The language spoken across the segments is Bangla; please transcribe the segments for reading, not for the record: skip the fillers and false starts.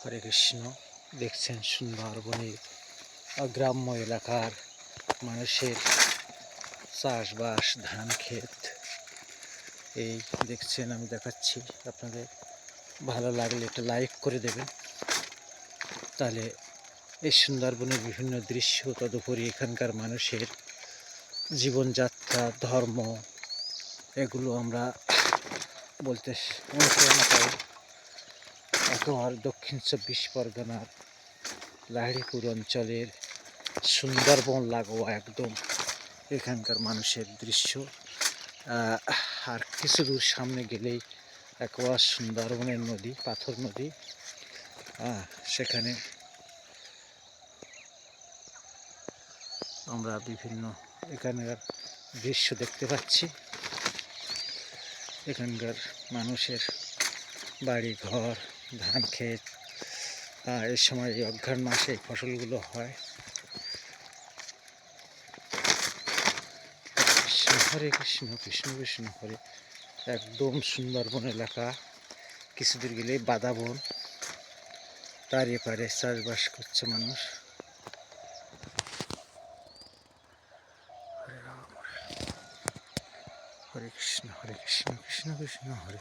হরে কৃষ্ণ। দেখছেন সুন্দরবনের গ্রাম্য এলাকার মানুষের চাষবাস, ধান ক্ষেত। এই দেখছেন, আমি দেখাচ্ছি আপনাদের। ভালো লাগলে একটা লাইক করে দেবেন, তাহলে এই সুন্দরবনের বিভিন্ন দৃশ্য, তদুপরি এখানকার মানুষের জীবনযাত্রা, ধর্ম, এগুলো আমরা বলতে অনুপ্রেরণা পাই। একেবারে দক্ষিণ ২৪ পরগনার লাহিড়িপুর অঞ্চলের সুন্দরবন লাগোয়া একদম এখানকার মানুষের দৃশ্য। আর কিছু দূর সামনে গেলেই একেবারে সুন্দরবনের নদী, পাথর নদী। সেখানে আমরা বিভিন্ন এখানকার দৃশ্য দেখতে পাচ্ছি। এখানকার মানুষের বাড়ি ঘর, ধান ক্ষেত। এই সময় এই অঘ্রাণ মাসে এই ফসলগুলো হয়। হরে কৃষ্ণ, কৃষ্ণ কৃষ্ণ হরে। একদম সুন্দরবন এলাকা। কিছুদূর গেলে বাদাবন, তার এপারে চাষবাস করছে মানুষ। হরে রাম, হরে কৃষ্ণ, হরে কৃষ্ণ, কৃষ্ণ কৃষ্ণ হরে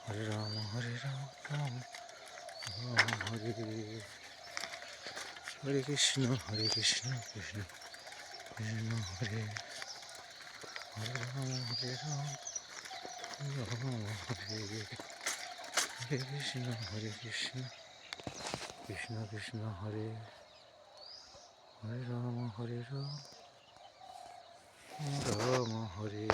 হরে রাম, হরে রাম, রাম রাম হরে হরে কৃষ্ণ, হরে কৃষ্ণ, কৃষ্ণ কৃষ্ণ হরে হরে রাম, হরে রাম, রাম হরে হরে কৃষ্ণ, হরে কৃষ্ণ, কৃষ্ণ কৃষ্ণ হরে হরে রাম, হরে রাম, রাম হরে।